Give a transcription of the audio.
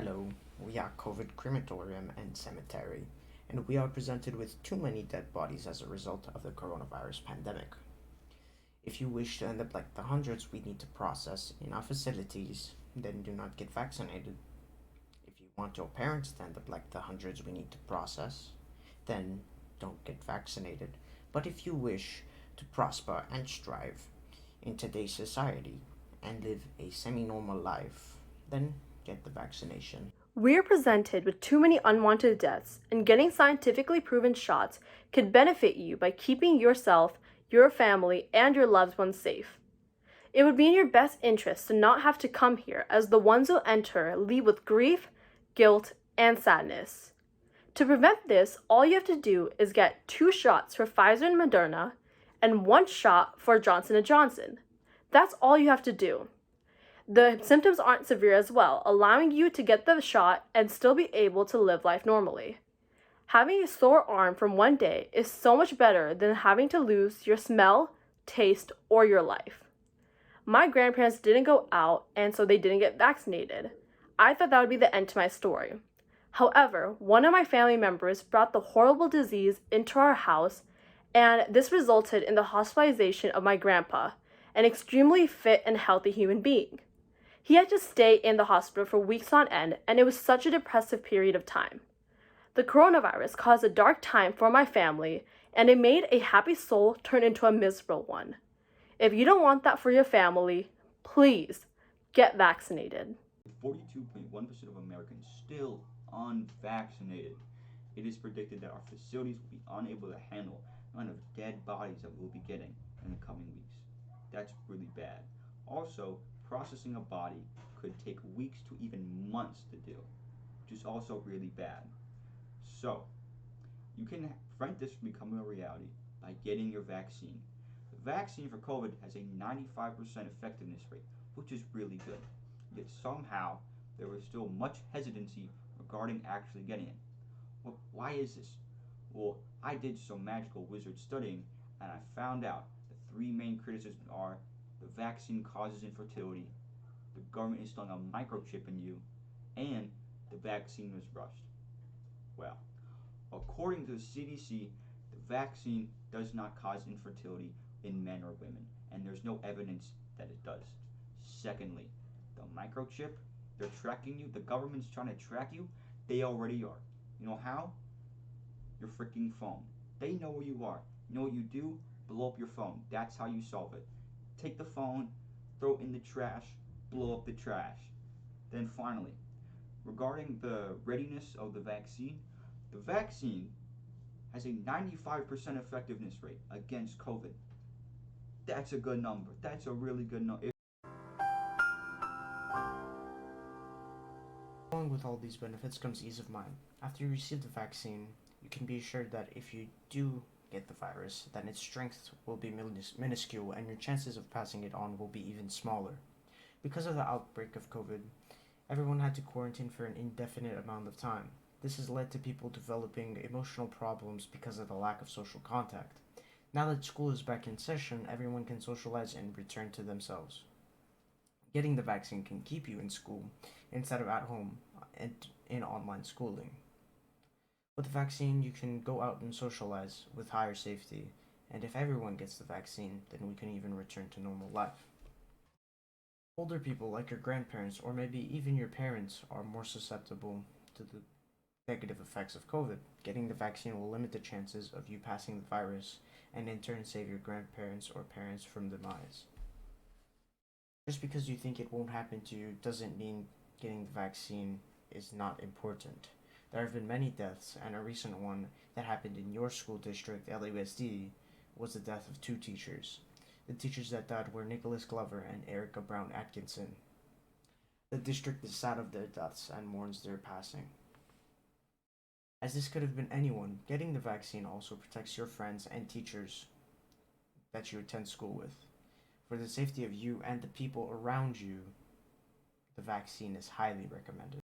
Hello, we are COVID crematorium and cemetery, and we are presented with too many dead bodies as a result of the coronavirus pandemic. If you wish to end up like the hundreds we need to process in our facilities, then do not get vaccinated. If you want your parents to end up like the hundreds we need to process, then don't get vaccinated. But if you wish to prosper and strive in today's society and live a semi normal life, then get the vaccination. We are presented with too many unwanted deaths, and getting scientifically proven shots could benefit you by keeping yourself, your family, and your loved ones safe. It would be in your best interest to not have to come here, as the ones who enter leave with grief, guilt, and sadness. To prevent this, all you have to do is get 2 shots for Pfizer and Moderna and 1 shot for Johnson & Johnson. That's all you have to do. The symptoms aren't severe as well, allowing you to get the shot and still be able to live life normally. Having a sore arm from one day is so much better than having to lose your smell, taste, or your life. My grandparents didn't go out, and so they didn't get vaccinated. I thought that would be the end to my story. However, one of my family members brought the horrible disease into our house, and this resulted in the hospitalization of my grandpa, an extremely fit and healthy human being. He had to stay in the hospital for weeks on end, and it was such a depressive period of time. The coronavirus caused a dark time for my family, and it made a happy soul turn into a miserable one. If you don't want that for your family, please get vaccinated. 42.1% of Americans still unvaccinated. It is predicted that our facilities will be unable to handle the amount of dead bodies that we'll be getting in the coming weeks. That's really bad. Also, processing a body could take weeks to even months to do, which is also really bad. So, you can prevent this from becoming a reality by getting your vaccine. The vaccine for COVID has a 95% effectiveness rate, which is really good. Yet somehow, there is still much hesitancy regarding actually getting it. Well, why is this? Well, I did some magical wizard studying, and I found out the 3 main criticisms are: the vaccine causes infertility, the government installing a microchip in you, and the vaccine was rushed. Well, according to the CDC, the vaccine does not cause infertility in men or women, and there's no evidence that it does. Secondly, the microchip, they're tracking you, the government's trying to track you, they already are. You know how? Your freaking phone. They know where you are. You know what you do? Blow up your phone. That's how you solve it. Take the phone, throw it in the trash, blow up the trash. Then finally, regarding the readiness of the vaccine has a 95% effectiveness rate against COVID. That's a good number. That's a really good number. Along with all these benefits comes ease of mind. After you receive the vaccine, you can be assured that if you do get the virus, then its strength will be minuscule and your chances of passing it on will be even smaller. Because of the outbreak of COVID, everyone had to quarantine for an indefinite amount of time. This has led to people developing emotional problems because of the lack of social contact. Now that school is back in session, everyone can socialize and return to themselves. Getting the vaccine can keep you in school instead of at home and in online schooling. With the vaccine, you can go out and socialize with higher safety, and if everyone gets the vaccine, then we can even return to normal life. Older people, like your grandparents or maybe even your parents, are more susceptible to the negative effects of COVID. Getting the vaccine will limit the chances of you passing the virus and in turn save your grandparents or parents from demise. Just because you think it won't happen to you doesn't mean getting the vaccine is not important. There have been many deaths, and a recent one that happened in your school district, LAUSD, was the death of 2 teachers. The teachers that died were Nicholas Glover and Erica Brown Atkinson. The district is sad of their deaths and mourns their passing. As this could have been anyone, getting the vaccine also protects your friends and teachers that you attend school with. For the safety of you and the people around you, the vaccine is highly recommended.